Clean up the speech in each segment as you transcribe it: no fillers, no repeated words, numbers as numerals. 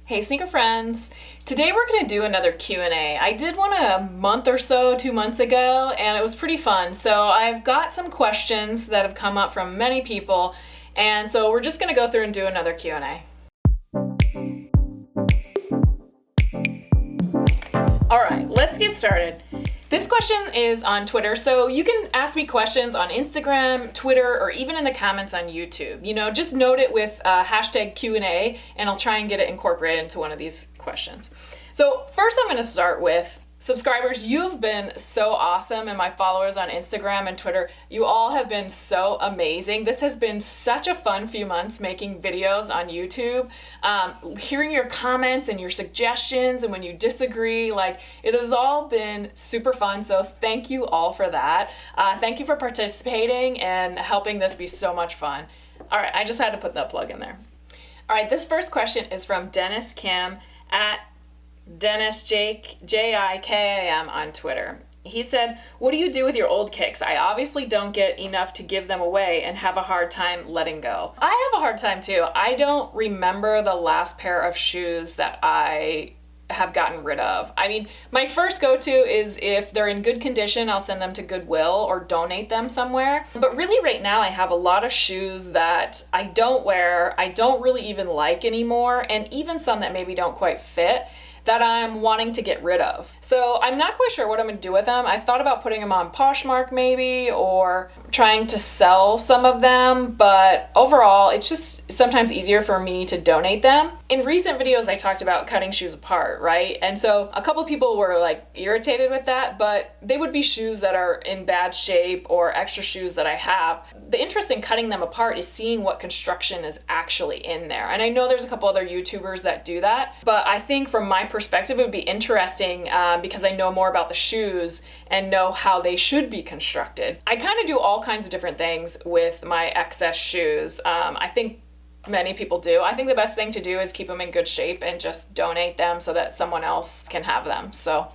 Hey sneaker friends! Today we're going to do another Q&A. I did one a month or so, 2 months ago, and it was pretty fun. So I've got some questions that have come up from many people, and so we're just going to go through and do another Q&A. Alright, let's get started. This question is on Twitter, so you can ask me questions on Instagram, Twitter, or even in the comments on YouTube. You know, just note it with hashtag Q&A, and I'll try and get it incorporated into one of these questions. So first I'm going to start with subscribers. You've been so awesome, and my followers on Instagram and Twitter, you all have been so amazing. This has been such a fun few months making videos on YouTube. Hearing your comments and your suggestions and when you disagree, like, it has all been super fun, so thank you all for that. Thank you for participating and helping this be so much fun. All right, I just had to put that plug in there. All right, this first question is from Dennis Kim at Dennis Jikam on Twitter. He said, what do you do with your old kicks? I obviously don't get enough to give them away and have a hard time letting go. I have a hard time too. I don't remember the last pair of shoes that I have gotten rid of. I mean, my first go-to is if they're in good condition, I'll send them to Goodwill or donate them somewhere. But really right now I have a lot of shoes that I don't wear, I don't really even like anymore, and even some that maybe don't quite fit, that I'm wanting to get rid of. So I'm not quite sure what I'm gonna do with them. I thought about putting them on Poshmark maybe, or trying to sell some of them, but overall it's just sometimes easier for me to donate them. In recent videos I talked about cutting shoes apart, right? And so a couple people were like irritated with that, but they would be shoes that are in bad shape or extra shoes that I have. The interest in cutting them apart is seeing what construction is actually in there. And I know there's a couple other YouTubers that do that, but I think from my perspective it would be interesting because I know more about the shoes and know how they should be constructed. I kind of do all kinds of different things with my excess shoes. I think many people do. I think the best thing to do is keep them in good shape and just donate them so that someone else can have them. So,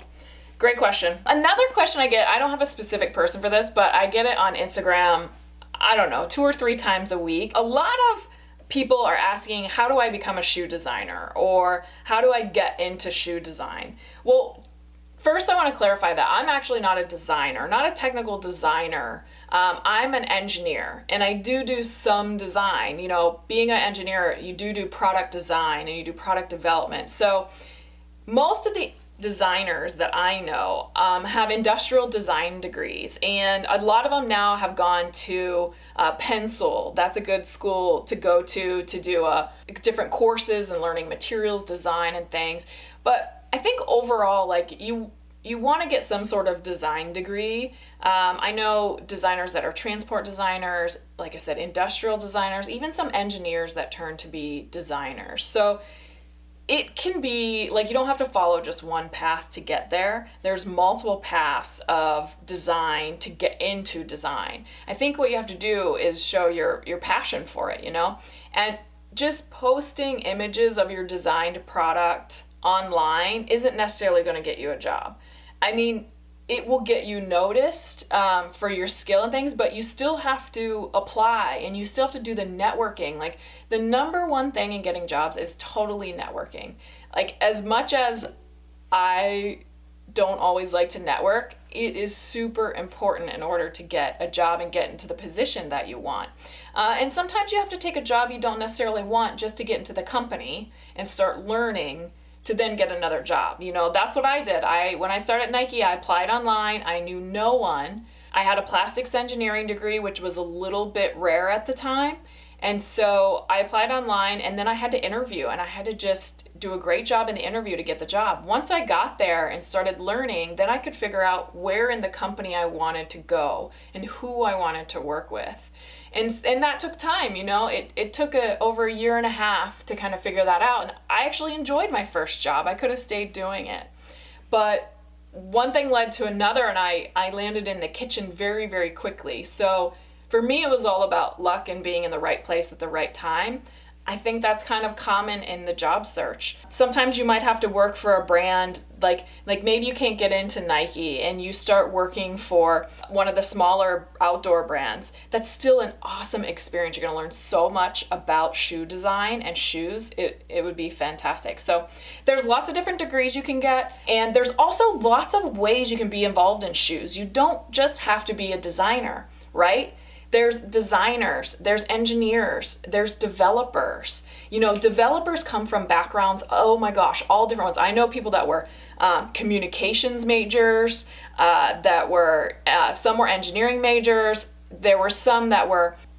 great question. Another question I get, I don't have a specific person for this, but I get it on Instagram, I don't know, 2 or 3 times a week. A lot of people are asking, how do I become a shoe designer? Or how do I get into shoe design? Well, first I want to clarify that I'm actually not a designer, not a technical designer. I'm an engineer, and I do some design. You know, being an engineer, you do product design and you do product development. So most of the designers that I know have industrial design degrees, and a lot of them now have gone to Penn State. That's a good school to go to do different courses and learning materials design and things. But I think overall, like, you want to get some sort of design degree. I know designers that are transport designers, like I said, industrial designers, even some engineers that turn to be designers. So it can be, like, you don't have to follow just one path to get there. There's multiple paths of design to get into design. I think what you have to do is show your passion for it, you know? And just posting images of your designed product online isn't necessarily going to get you a job. I mean, it will get you noticed for your skill and things, but you still have to apply and you still have to do the networking. Like, the number one thing in getting jobs is totally networking. Like, as much as I don't always like to network, it is super important in order to get a job and get into the position that you want. And sometimes you have to take a job you don't necessarily want just to get into the company and start learning to then get another job. You know, that's what I did. When I started at Nike, I applied online. I knew no one. I had a plastics engineering degree, which was a little bit rare at the time. And so I applied online, and then I had to interview, and I had to just do a great job in the interview to get the job. Once I got there and started learning, then I could figure out where in the company I wanted to go and who I wanted to work with. And that took time, you know. It took over a year and a half to kind of figure that out. And I actually enjoyed my first job. I could have stayed doing it. But one thing led to another, and I landed in the kitchen very, very quickly. So for me, it was all about luck and being in the right place at the right time. I think that's kind of common in the job search. Sometimes you might have to work for a brand, like maybe you can't get into Nike and you start working for one of the smaller outdoor brands. That's still an awesome experience. You're going to learn so much about shoe design and shoes. It would be fantastic. So there's lots of different degrees you can get, and there's also lots of ways you can be involved in shoes. You don't just have to be a designer, right? There's designers, there's engineers, there's developers. You know, developers come from backgrounds, oh my gosh, all different ones. I know people that were communications majors, some were engineering majors. There were some that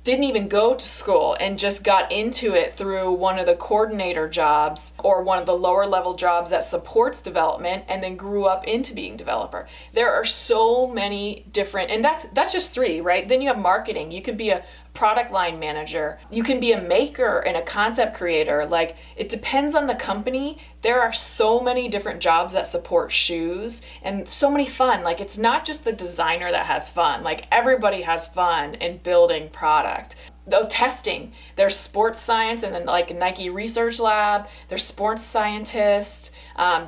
didn't even go to school and just got into it through one of the coordinator jobs or one of the lower level jobs that supports development, and then grew up into being developer. There are so many different, and that's just 3, right? Then you have marketing. You could be a product line manager. You can be a maker and a concept creator. Like, it depends on the company. There are so many different jobs that support shoes, and so many fun. Like, it's not just the designer that has fun. Like, everybody has fun in building product. Though testing, there's sports science, and then like Nike Research Lab, there's sports scientists,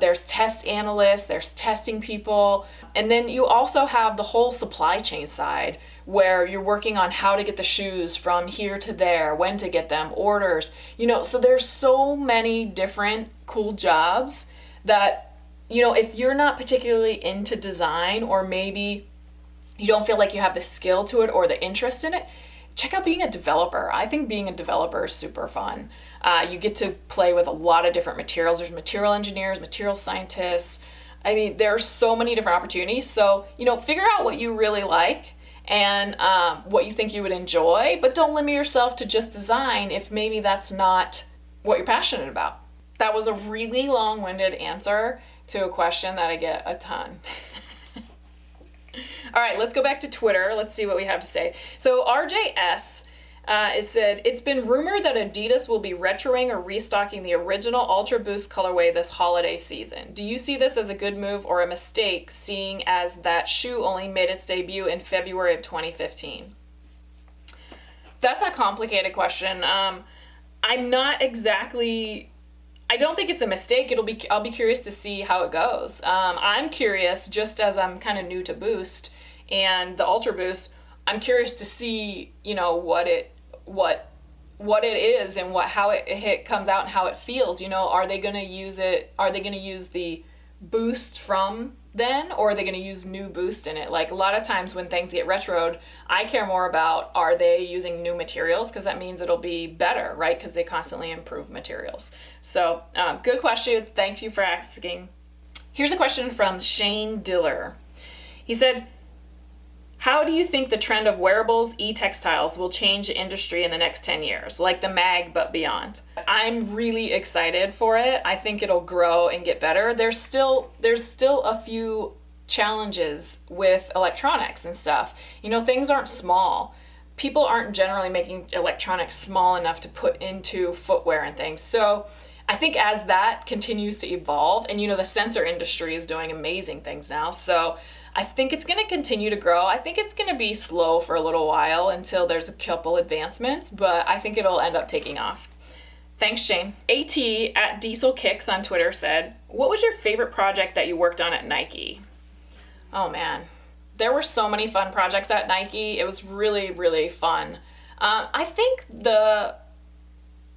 there's test analysts, there's testing people. And then you also have the whole supply chain side, where you're working on how to get the shoes from here to there, when to get them, orders, you know. So there's so many different cool jobs that, you know, if you're not particularly into design, or maybe you don't feel like you have the skill to it or the interest in it, check out being a developer. I think being a developer is super fun. You get to play with a lot of different materials. There's material engineers, material scientists. I mean, there are so many different opportunities. So, you know, figure out what you really like and what you think you would enjoy, but don't limit yourself to just design if maybe that's not what you're passionate about. That was a really long-winded answer to a question that I get a ton. All right, let's go back to Twitter. Let's see what we have to say. So RJS it said, it's been rumored that Adidas will be retroing or restocking the original Ultra Boost colorway this holiday season. Do you see this as a good move or a mistake, seeing as that shoe only made its debut in February of 2015? That's a complicated question. I'm not exactly... I don't think it's a mistake. I'll be curious to see how it goes. I'm curious, just as I'm kind of new to Boost and the Ultra Boost, I'm curious to see, you know, what it is and how it comes out and how it feels. You know, are they going to use it? Are they going to use the Boost from then, or are they going to use new Boost in it? Like, a lot of times when things get retroed, I care more about, are they using new materials? Because that means it'll be better, right? Because they constantly improve materials. So good question. Thank you for asking. Here's a question from Shane Diller. He said, how do you think the trend of wearables, e-textiles will change the industry in the next 10 years, like the mag but beyond? I'm really excited for it. I think it'll grow and get better. There's still a few challenges with electronics and stuff. You know, things aren't small. People aren't generally making electronics small enough to put into footwear and things. So I think as that continues to evolve, and you know, the sensor industry is doing amazing things now, so I think it's going to continue to grow. I think it's going to be slow for a little while until there's a couple advancements, but I think it'll end up taking off. Thanks, Shane. at Diesel Kicks on Twitter said, what was your favorite project that you worked on at Nike? Oh man, there were so many fun projects at Nike. It was really, really fun. I think the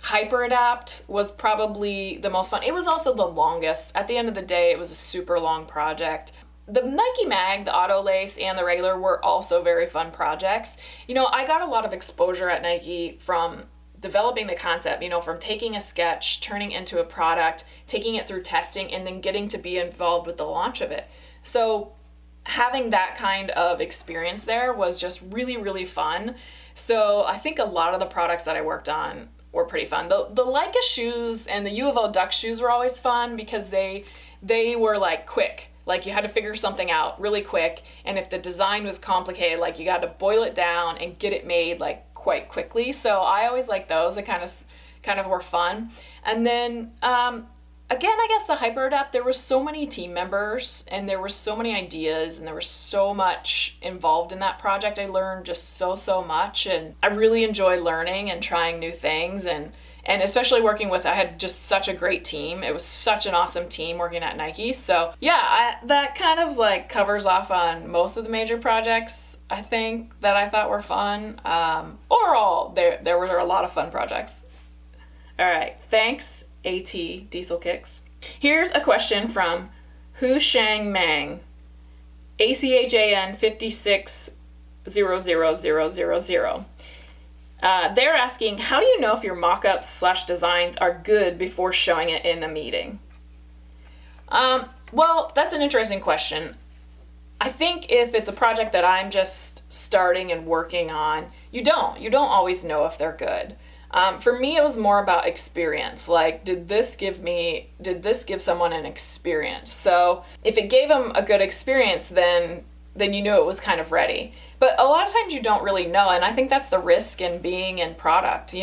Hyperadapt was probably the most fun. It was also the longest. At the end of the day, it was a super long project. The Nike Mag, the Auto Lace, and the regular were also very fun projects. You know, I got a lot of exposure at Nike from developing the concept, you know, from taking a sketch, turning into a product, taking it through testing, and then getting to be involved with the launch of it. So having that kind of experience there was just really, really fun. So I think a lot of the products that I worked on were pretty fun. The Leica shoes and the U of O Duck shoes were always fun because they were like quick. Like, you had to figure something out really quick, and if the design was complicated, like, you got to boil it down and get it made like quite quickly. So I always liked those. They kind of were fun. And then again, I guess the Hyperadapt, there were so many team members and there were so many ideas and there was so much involved in that project. I learned just so much, and I really enjoy learning and trying new things and And especially working with, I had just such a great team. It was such an awesome team working at Nike. So yeah, that kind of like covers off on most of the major projects, I think, that I thought were fun. Overall, there were a lot of fun projects. All right, thanks, AT Diesel Kicks. Here's a question from Hu Shang Mang, ACHAN 5600000. They're asking, how do you know if your mock-ups / designs are good before showing it in a meeting? Well, that's an interesting question. I think if it's a project that I'm just starting and working on, you don't always know if they're good. For me, it was more about experience. Like, did this give someone an experience? So if it gave them a good experience, then you knew it was kind of ready. But a lot of times you don't really know, and I think that's the risk in being in product,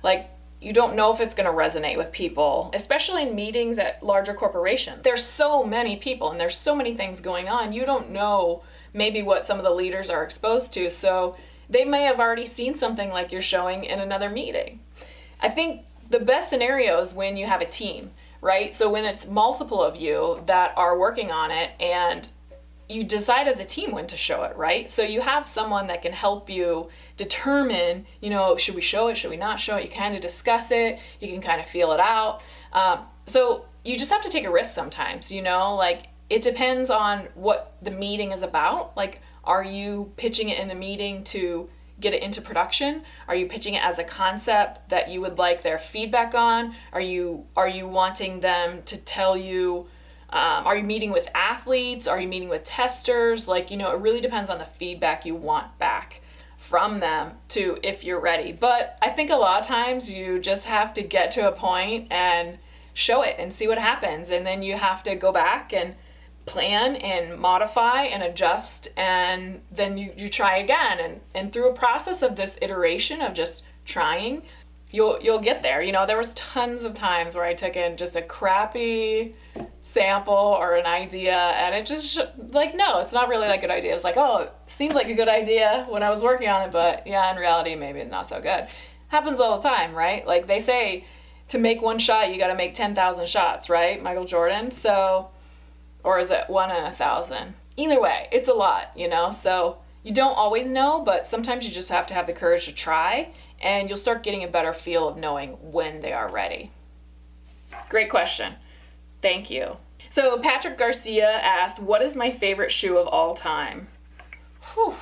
like you don't know if it's going to resonate with people, especially in meetings at larger corporations. There's so many people and there's so many things going on. You don't know maybe what some of the leaders are exposed to, so they may have already seen something like you're showing in another meeting. I think the best scenario is when you have a team, right? So when it's multiple of you that are working on it and you decide as a team when to show it, right? So you have someone that can help you determine, should we show it, should we not show it? You kind of discuss it, you can kind of feel it out. So you just have to take a risk sometimes, like it depends on what the meeting is about. Like, are you pitching it in the meeting to get it into production? Are you pitching it as a concept that you would like their feedback on? Are you wanting them to tell you, are you meeting with athletes? Are you meeting with testers? Like, it really depends on the feedback you want back from them to if you're ready. But I think a lot of times you just have to get to a point and show it and see what happens. And then you have to go back and plan and modify and adjust, and then you try again. And through a process of this iteration of just trying, you'll get there. There was tons of times where I took in just a crappy sample or an idea and it just like, no, it's not really that good idea. It was like, oh, it seemed like a good idea when I was working on it, but yeah, in reality, maybe it's not so good. Happens all the time, right? Like they say, to make one shot, you got to make 10,000 shots, right? Michael Jordan. So, or is it 1 in 1,000? Either way, it's a lot, so you don't always know, but sometimes you just have to have the courage to try, and you'll start getting a better feel of knowing when they are ready. Great question. Thank you. So Patrick Garcia asked, what is my favorite shoe of all time? Whew.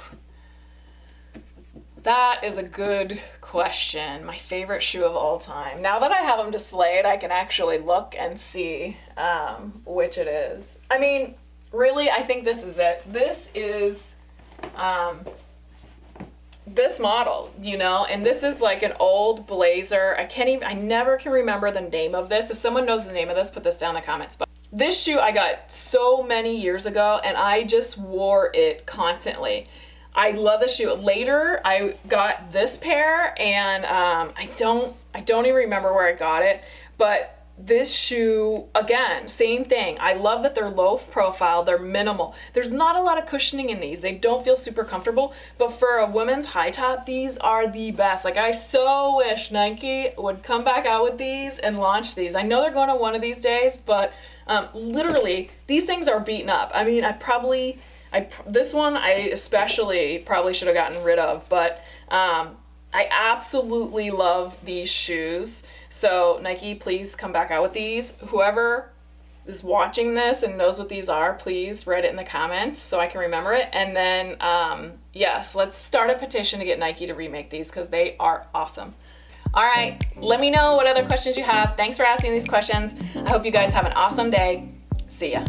That is a good question. My favorite shoe of all time. Now that I have them displayed, I can actually look and see which it is. I mean, really, I think this is it. This is this model, and this is like an old blazer. I never can remember the name of this. If someone knows the name of this, put this down in the comments. But this shoe I got so many years ago, and I just wore it constantly. I love this shoe. Later, I got this pair, and I don't even remember where I got it, but this shoe, again, same thing. I love that they're low profile, they're minimal. There's not a lot of cushioning in these. They don't feel super comfortable, but for a women's high top, these are the best. Like, I so wish Nike would come back out with these and launch these. I know they're going to one of these days, but literally, these things are beaten up. I mean, this one I especially probably should have gotten rid of, but I absolutely love these shoes. So Nike, please come back out with these. Whoever is watching this and knows what these are, please write it in the comments so I can remember it. And then, yes, let's start a petition to get Nike to remake these because they are awesome. All right, let me know what other questions you have. Thanks for asking these questions. I hope you guys have an awesome day. See ya.